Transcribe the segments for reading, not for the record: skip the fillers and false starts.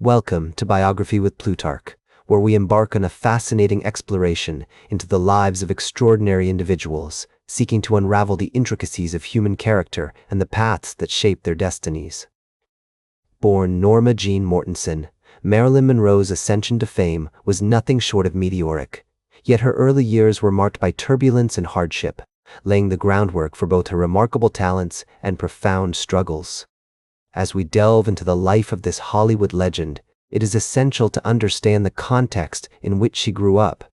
Welcome to Biography with Plutarch, where we embark on a fascinating exploration into the lives of extraordinary individuals, seeking to unravel the intricacies of human character and the paths that shape their destinies. Born Norma Jean Mortensen, Marilyn Monroe's ascension to fame was nothing short of meteoric, yet her early years were marked by turbulence and hardship, laying the groundwork for both her remarkable talents and profound struggles. As we delve into the life of this Hollywood legend, it is essential to understand the context in which she grew up.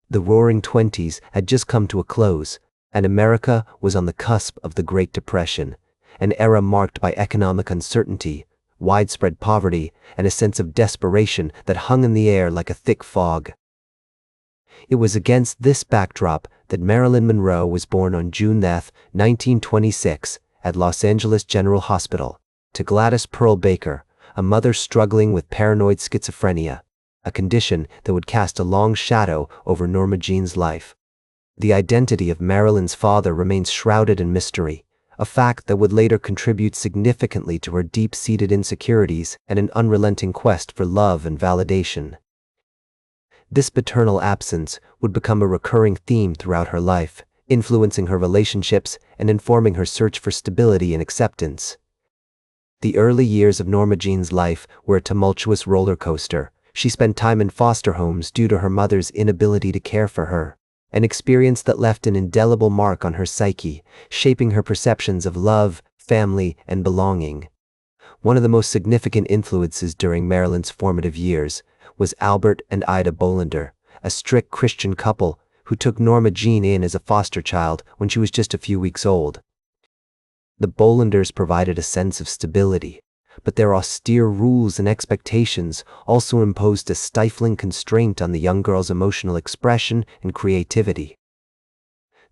The Roaring Twenties had just come to a close, and America was on the cusp of the Great Depression, an era marked by economic uncertainty, widespread poverty, and a sense of desperation that hung in the air like a thick fog. It was against this backdrop that Marilyn Monroe was born on June 9, 1926, at Los Angeles General Hospital, to Gladys Pearl Baker, a mother struggling with paranoid schizophrenia, a condition that would cast a long shadow over Norma Jean's life. The identity of Marilyn's father remains shrouded in mystery, a fact that would later contribute significantly to her deep-seated insecurities and an unrelenting quest for love and validation. This paternal absence would become a recurring theme throughout her life, influencing her relationships and informing her search for stability and acceptance. The early years of Norma Jean's life were a tumultuous roller coaster. She spent time in foster homes due to her mother's inability to care for her, an experience that left an indelible mark on her psyche, shaping her perceptions of love, family, and belonging. One of the most significant influences during Marilyn's formative years was Albert and Ida Bolender, a strict Christian couple who took Norma Jean in as a foster child when she was just a few weeks old. The Bolenders provided a sense of stability, but their austere rules and expectations also imposed a stifling constraint on the young girl's emotional expression and creativity.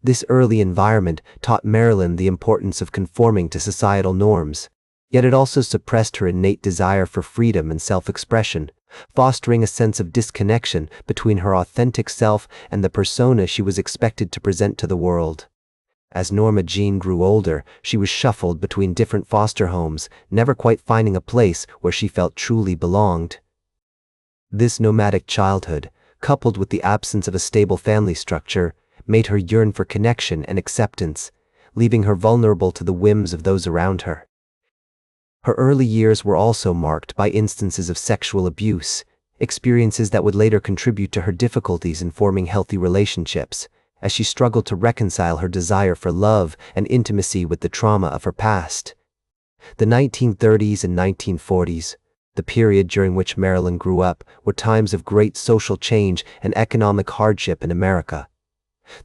This early environment taught Marilyn the importance of conforming to societal norms, yet it also suppressed her innate desire for freedom and self-expression, fostering a sense of disconnection between her authentic self and the persona she was expected to present to the world. As Norma Jean grew older, she was shuffled between different foster homes, never quite finding a place where she felt truly belonged. This nomadic childhood, coupled with the absence of a stable family structure, made her yearn for connection and acceptance, leaving her vulnerable to the whims of those around her. Her early years were also marked by instances of sexual abuse, experiences that would later contribute to her difficulties in forming healthy relationships, as she struggled to reconcile her desire for love and intimacy with the trauma of her past. The 1930s and 1940s, the period during which Marilyn grew up, were times of great social change and economic hardship in America.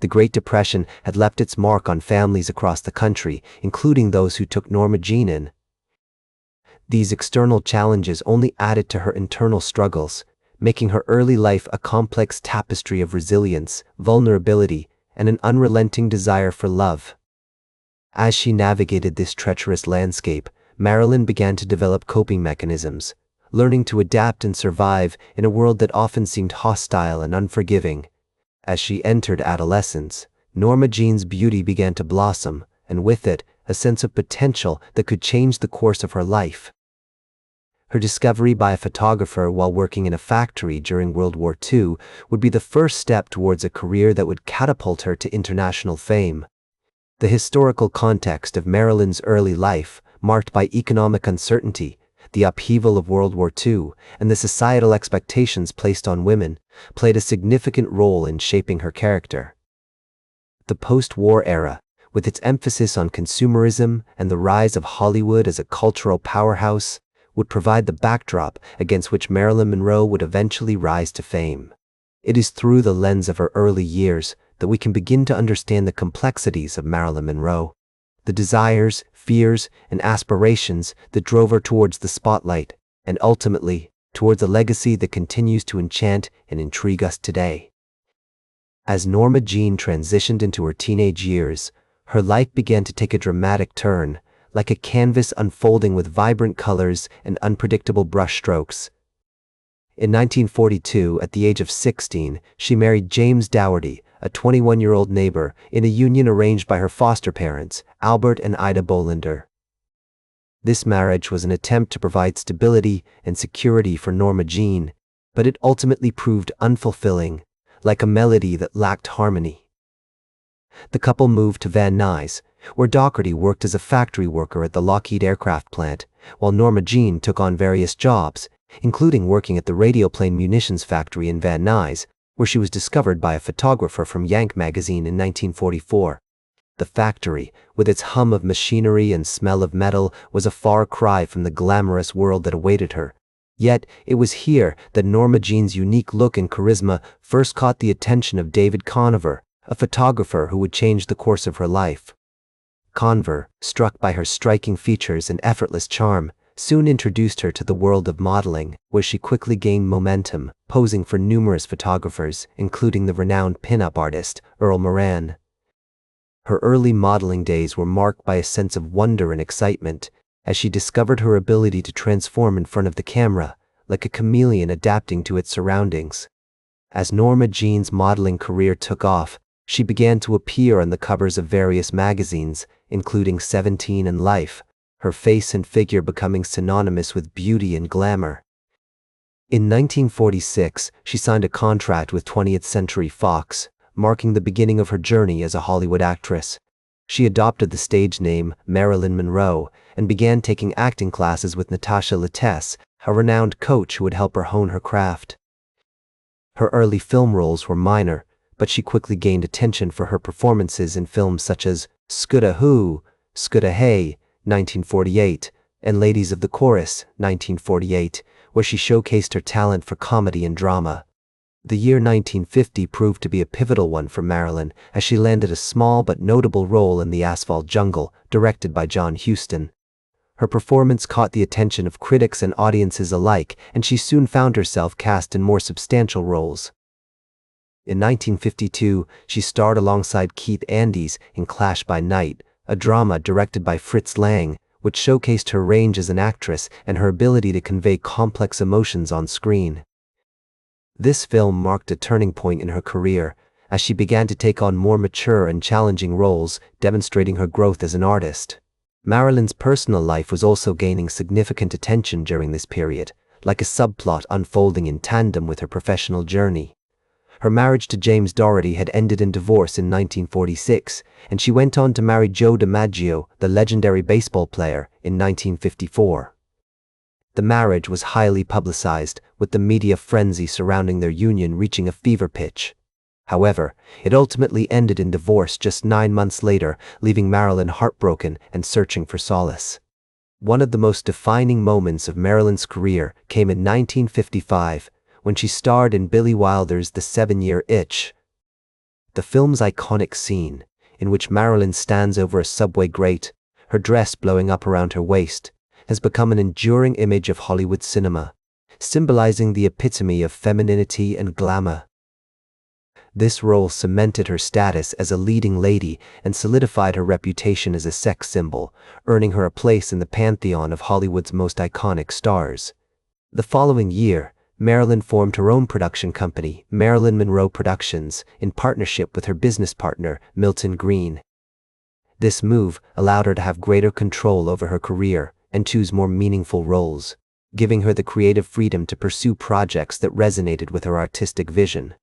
The Great Depression had left its mark on families across the country, including those who took Norma Jean in. These external challenges only added to her internal struggles, making her early life a complex tapestry of resilience, vulnerability, and an unrelenting desire for love. As she navigated this treacherous landscape, Marilyn began to develop coping mechanisms, learning to adapt and survive in a world that often seemed hostile and unforgiving. As she entered adolescence, Norma Jean's beauty began to blossom, and with it, a sense of potential that could change the course of her life. Her discovery by a photographer while working in a factory during World War II would be the first step towards a career that would catapult her to international fame. The historical context of Marilyn's early life, marked by economic uncertainty, the upheaval of World War II, and the societal expectations placed on women, played a significant role in shaping her character. The post-war era, with its emphasis on consumerism and the rise of Hollywood as a cultural powerhouse, would provide the backdrop against which Marilyn Monroe would eventually rise to fame. It is through the lens of her early years that we can begin to understand the complexities of Marilyn Monroe, the desires, fears, and aspirations that drove her towards the spotlight, and ultimately, towards a legacy that continues to enchant and intrigue us today. As Norma Jean transitioned into her teenage years, her life began to take a dramatic turn, like a canvas unfolding with vibrant colors and unpredictable brushstrokes. In 1942, at the age of 16, she married James Dougherty, a 21-year-old neighbor, in a union arranged by her foster parents, Albert and Ida Bolender. This marriage was an attempt to provide stability and security for Norma Jean, but it ultimately proved unfulfilling, like a melody that lacked harmony. The couple moved to Van Nuys, where Doherty worked as a factory worker at the Lockheed aircraft plant, while Norma Jean took on various jobs, including working at the radioplane munitions factory in Van Nuys, where she was discovered by a photographer from Yank magazine in 1944. The factory, with its hum of machinery and smell of metal, was a far cry from the glamorous world that awaited her. Yet, it was here that Norma Jean's unique look and charisma first caught the attention of David Conover, a photographer who would change the course of her life. Conover, struck by her striking features and effortless charm, soon introduced her to the world of modeling, where she quickly gained momentum, posing for numerous photographers, including the renowned pin-up artist, Earl Moran. Her early modeling days were marked by a sense of wonder and excitement, as she discovered her ability to transform in front of the camera, like a chameleon adapting to its surroundings. As Norma Jean's modeling career took off, she began to appear on the covers of various magazines, including 17 and Life, her face and figure becoming synonymous with beauty and glamour. In 1946, she signed a contract with 20th Century Fox, marking the beginning of her journey as a Hollywood actress. She adopted the stage name Marilyn Monroe and began taking acting classes with Natasha Lattès, a renowned coach who would help her hone her craft. Her early film roles were minor, but she quickly gained attention for her performances in films such as Scudda Hoo, Scudda Hey, 1948, and Ladies of the Chorus, 1948, where she showcased her talent for comedy and drama. The year 1950 proved to be a pivotal one for Marilyn, as she landed a small but notable role in The Asphalt Jungle, directed by John Huston. Her performance caught the attention of critics and audiences alike, and she soon found herself cast in more substantial roles. In 1952, she starred alongside Keith Andes in Clash by Night, a drama directed by Fritz Lang, which showcased her range as an actress and her ability to convey complex emotions on screen. This film marked a turning point in her career, as she began to take on more mature and challenging roles, demonstrating her growth as an artist. Marilyn's personal life was also gaining significant attention during this period, like a subplot unfolding in tandem with her professional journey. Her marriage to James Doherty had ended in divorce in 1946, and she went on to marry Joe DiMaggio, the legendary baseball player, in 1954. The marriage was highly publicized, with the media frenzy surrounding their union reaching a fever pitch. However, it ultimately ended in divorce just 9 months later, leaving Marilyn heartbroken and searching for solace. One of the most defining moments of Marilyn's career came in 1955, when she starred in Billy Wilder's The 7-Year Itch. The film's iconic scene, in which Marilyn stands over a subway grate, her dress blowing up around her waist, has become an enduring image of Hollywood cinema, symbolizing the epitome of femininity and glamour. This role cemented her status as a leading lady and solidified her reputation as a sex symbol, earning her a place in the pantheon of Hollywood's most iconic stars. The following year, Marilyn formed her own production company, Marilyn Monroe Productions, in partnership with her business partner, Milton Green. This move allowed her to have greater control over her career and choose more meaningful roles, giving her the creative freedom to pursue projects that resonated with her artistic vision.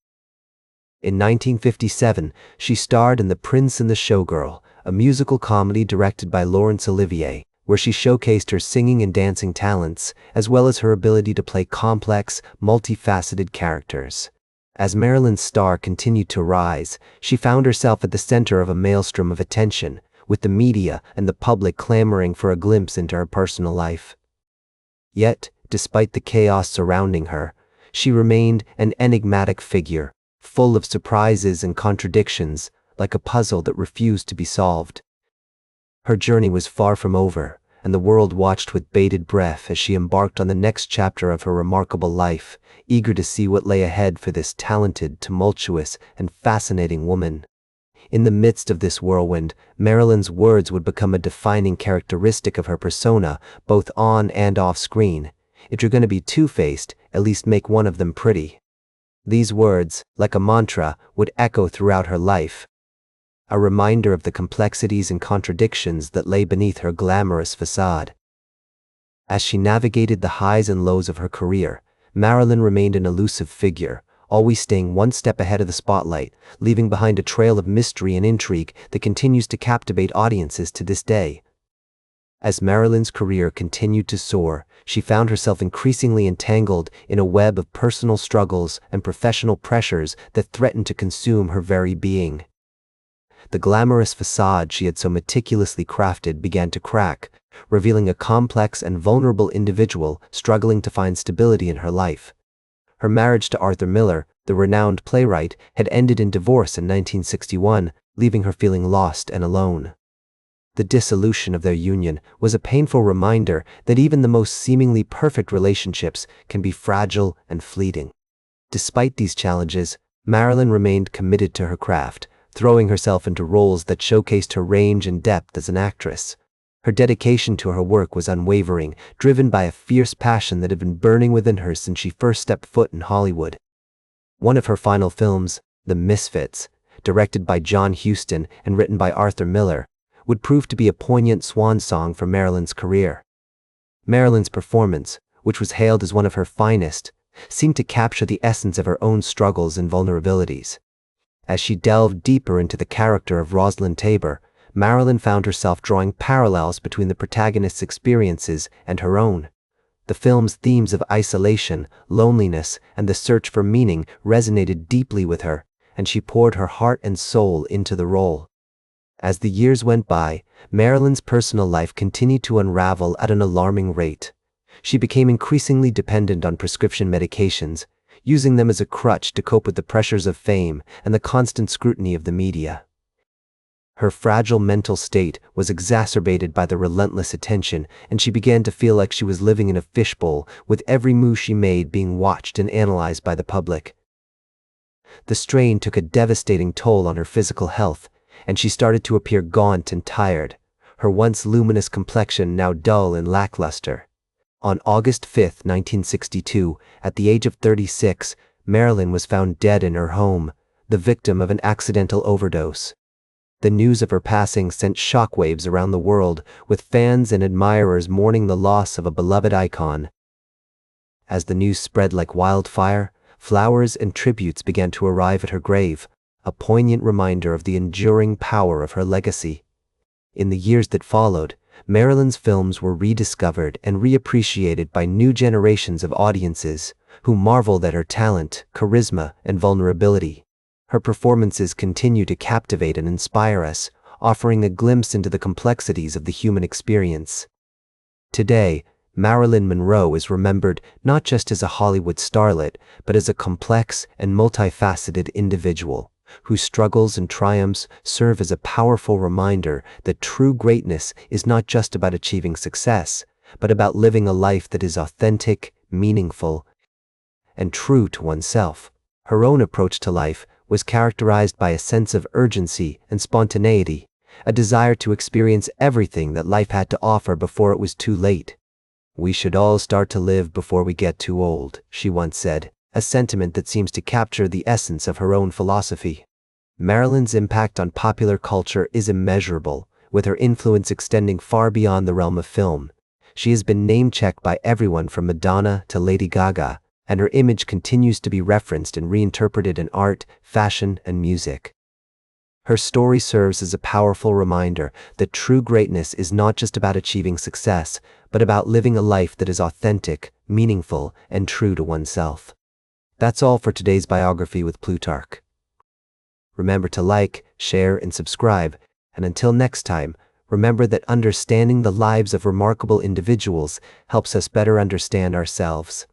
In 1957, she starred in The Prince and the Showgirl, a musical comedy directed by Laurence Olivier, where she showcased her singing and dancing talents, as well as her ability to play complex, multifaceted characters. As Marilyn's star continued to rise, she found herself at the center of a maelstrom of attention, with the media and the public clamoring for a glimpse into her personal life. Yet, despite the chaos surrounding her, she remained an enigmatic figure, full of surprises and contradictions, like a puzzle that refused to be solved. Her journey was far from over, and the world watched with bated breath as she embarked on the next chapter of her remarkable life, eager to see what lay ahead for this talented, tumultuous, and fascinating woman. In the midst of this whirlwind, Marilyn's words would become a defining characteristic of her persona, both on and off screen. If you're going to be two-faced, at least make one of them pretty. These words, like a mantra, would echo throughout her life, a reminder of the complexities and contradictions that lay beneath her glamorous facade. As she navigated the highs and lows of her career, Marilyn remained an elusive figure, always staying one step ahead of the spotlight, leaving behind a trail of mystery and intrigue that continues to captivate audiences to this day. As Marilyn's career continued to soar, she found herself increasingly entangled in a web of personal struggles and professional pressures that threatened to consume her very being. The glamorous facade she had so meticulously crafted began to crack, revealing a complex and vulnerable individual struggling to find stability in her life. Her marriage to Arthur Miller, the renowned playwright, had ended in divorce in 1961, leaving her feeling lost and alone. The dissolution of their union was a painful reminder that even the most seemingly perfect relationships can be fragile and fleeting. Despite these challenges, Marilyn remained committed to her craft, throwing herself into roles that showcased her range and depth as an actress. Her dedication to her work was unwavering, driven by a fierce passion that had been burning within her since she first stepped foot in Hollywood. One of her final films, The Misfits, directed by John Huston and written by Arthur Miller, would prove to be a poignant swan song for Marilyn's career. Marilyn's performance, which was hailed as one of her finest, seemed to capture the essence of her own struggles and vulnerabilities. As she delved deeper into the character of Rosalind Tabor, Marilyn found herself drawing parallels between the protagonist's experiences and her own. The film's themes of isolation, loneliness, and the search for meaning resonated deeply with her, and she poured her heart and soul into the role. As the years went by, Marilyn's personal life continued to unravel at an alarming rate. She became increasingly dependent on prescription medications, using them as a crutch to cope with the pressures of fame and the constant scrutiny of the media. Her fragile mental state was exacerbated by the relentless attention, and she began to feel like she was living in a fishbowl, with every move she made being watched and analyzed by the public. The strain took a devastating toll on her physical health, and she started to appear gaunt and tired, her once luminous complexion now dull and lackluster. On August 5, 1962, at the age of 36, Marilyn was found dead in her home, the victim of an accidental overdose. The news of her passing sent shockwaves around the world, with fans and admirers mourning the loss of a beloved icon. As the news spread like wildfire, flowers and tributes began to arrive at her grave, a poignant reminder of the enduring power of her legacy. In the years that followed, Marilyn's films were rediscovered and reappreciated by new generations of audiences who marveled at her talent, charisma, and vulnerability. Her performances continue to captivate and inspire us, offering a glimpse into the complexities of the human experience. Today, Marilyn Monroe is remembered not just as a Hollywood starlet, but as a complex and multifaceted individual, whose struggles and triumphs serve as a powerful reminder that true greatness is not just about achieving success, but about living a life that is authentic, meaningful, and true to oneself. Her own approach to life was characterized by a sense of urgency and spontaneity, a desire to experience everything that life had to offer before it was too late. "We should all start to live before we get too old," she once said, a sentiment that seems to capture the essence of her own philosophy. Marilyn's impact on popular culture is immeasurable, with her influence extending far beyond the realm of film. She has been name-checked by everyone from Madonna to Lady Gaga, and her image continues to be referenced and reinterpreted in art, fashion, and music. Her story serves as a powerful reminder that true greatness is not just about achieving success, but about living a life that is authentic, meaningful, and true to oneself. That's all for today's biography with Plutarch. Remember to like, share, and subscribe, and until next time, remember that understanding the lives of remarkable individuals helps us better understand ourselves.